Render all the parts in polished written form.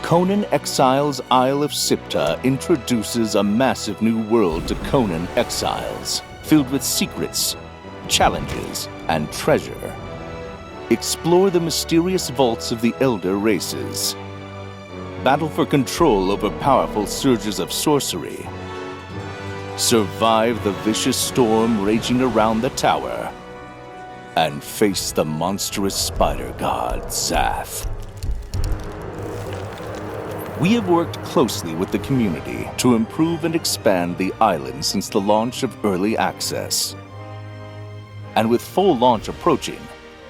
Conan Exiles Isle of Siptah introduces a massive new world to Conan Exiles, filled with secrets, challenges, and treasure. Explore the mysterious vaults of the elder races. Battle for control over powerful surges of sorcery. Survive the vicious storm raging around the tower. And face the monstrous spider god, Zath. We have worked closely with the community to improve and expand the island since the launch of Early Access. And with full launch approaching,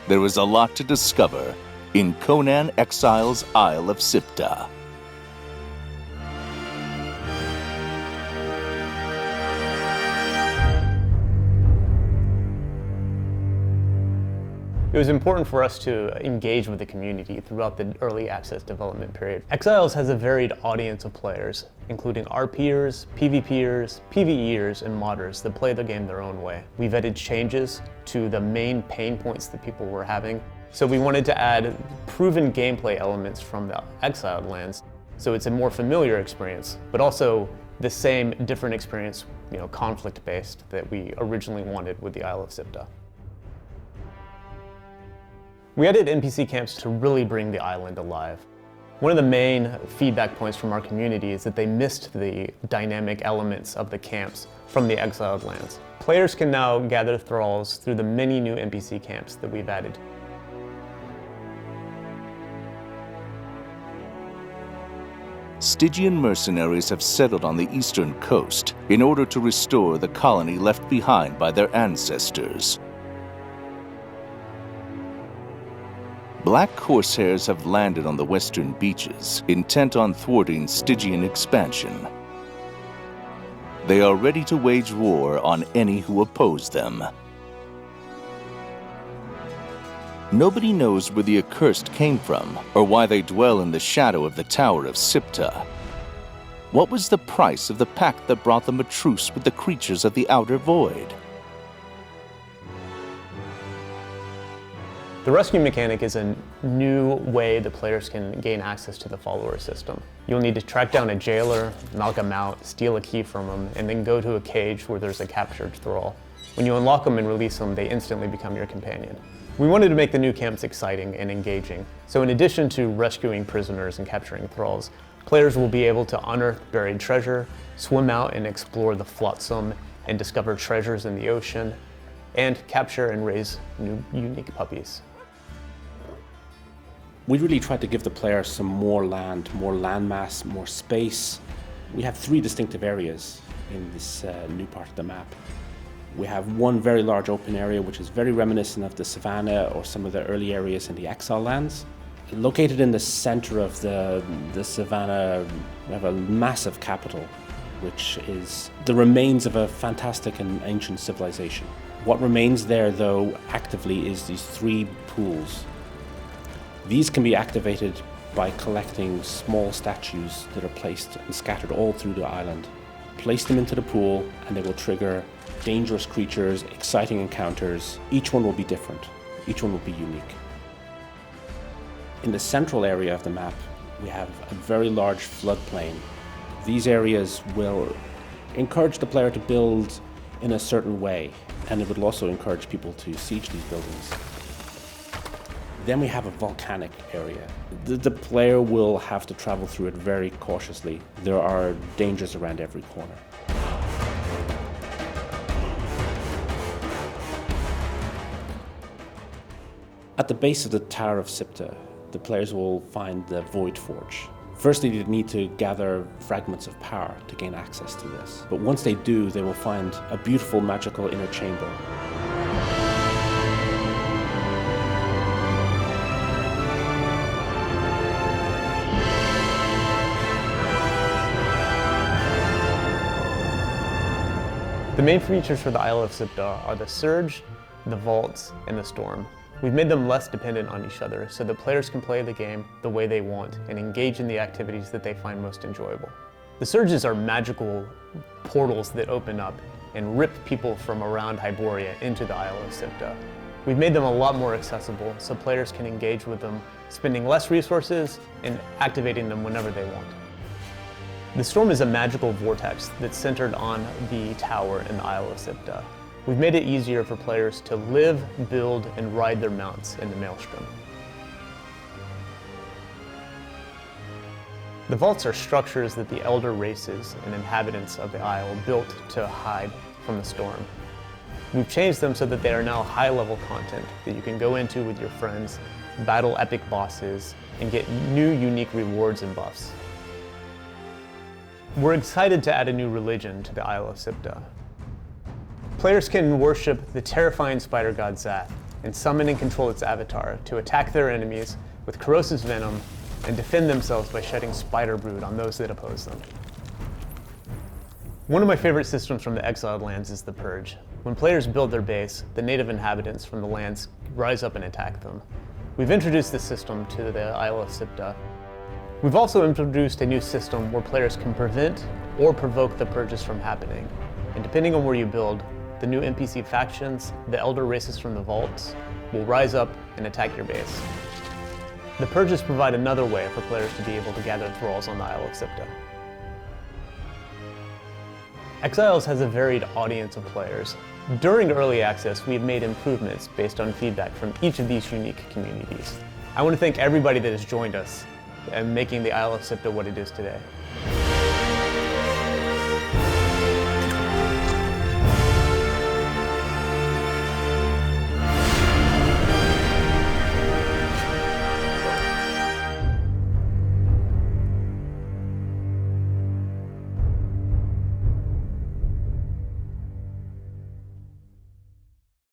there is a lot to discover in Conan Exiles Isle of Siptah. It was important for us to engage with the community throughout the early access development period. Exiles has a varied audience of players, including RPers, PvPers, PvEers, and modders that play the game their own way. We vetted changes to the main pain points that people were having, so we wanted to add proven gameplay elements from the Exiled lands, so it's a more familiar experience, but also the same different experience, conflict-based, that we originally wanted with the Isle of Siptah. We added NPC camps to really bring the island alive. One of the main feedback points from our community is that they missed the dynamic elements of the camps from the Exiled lands. Players can now gather thralls through the many new NPC camps that we've added. Stygian mercenaries have settled on the eastern coast in order to restore the colony left behind by their ancestors. Black Corsairs have landed on the western beaches, intent on thwarting Stygian expansion. They are ready to wage war on any who oppose them. Nobody knows where the Accursed came from, or why they dwell in the shadow of the Tower of Siptah. What was the price of the pact that brought them a truce with the creatures of the Outer Void? The rescue mechanic is a new way the players can gain access to the follower system. You'll need to track down a jailer, knock him out, steal a key from him, and then go to a cage where there's a captured thrall. When you unlock them and release them, they instantly become your companion. We wanted to make the new camps exciting and engaging, so in addition to rescuing prisoners and capturing thralls, players will be able to unearth buried treasure, swim out and explore the flotsam, and discover treasures in the ocean, and capture and raise new unique puppies. We really tried to give the player some more land mass, more space. We have 3 distinctive areas in this new part of the map. We have one very large open area which is very reminiscent of the savannah or some of the early areas in the Exile lands. Located in the center of the savannah, we have a massive capital which is the remains of a fantastic and ancient civilization. What remains there though actively is these 3 pools. These can be activated by collecting small statues that are placed and scattered all through the island. Place them into the pool and they will trigger dangerous creatures, exciting encounters. Each one will be different. Each one will be unique. In the central area of the map, we have a very large floodplain. These areas will encourage the player to build in a certain way, and it will also encourage people to siege these buildings. Then we have a volcanic area. The player will have to travel through it very cautiously. There are dangers around every corner. At the base of the Tower of Siptah, the players will find the Voidforge. Firstly, they need to gather fragments of power to gain access to this. But once they do, they will find a beautiful magical inner chamber. The main features for the Isle of Siptah are the Surge, the Vaults, and the Storm. We've made them less dependent on each other so that players can play the game the way they want and engage in the activities that they find most enjoyable. The Surges are magical portals that open up and rip people from around Hyboria into the Isle of Siptah. We've made them a lot more accessible so players can engage with them, spending less resources and activating them whenever they want. The storm is a magical vortex that's centered on the tower in the Isle of Siptah. We've made it easier for players to live, build, and ride their mounts in the Maelstrom. The vaults are structures that the elder races and inhabitants of the Isle built to hide from the storm. We've changed them so that they are now high-level content that you can go into with your friends, battle epic bosses, and get new unique rewards and buffs. We're excited to add a new religion to the Isle of Siptah. Players can worship the terrifying spider god Zath and summon and control its avatar to attack their enemies with corrosive venom and defend themselves by shedding spider brood on those that oppose them. One of my favorite systems from the Exiled lands is the Purge. When players build their base, the native inhabitants from the lands rise up and attack them. We've introduced this system to the Isle of Siptah. We've also introduced a new system where players can prevent or provoke the purges from happening. And depending on where you build, the new NPC factions, the elder races from the vaults, will rise up and attack your base. The purges provide another way for players to be able to gather thralls on the Isle of Siptah. Exiles has a varied audience of players. During early access, we've made improvements based on feedback from each of these unique communities. I want to thank everybody that has joined us in making the Isle of Siptah what it is today.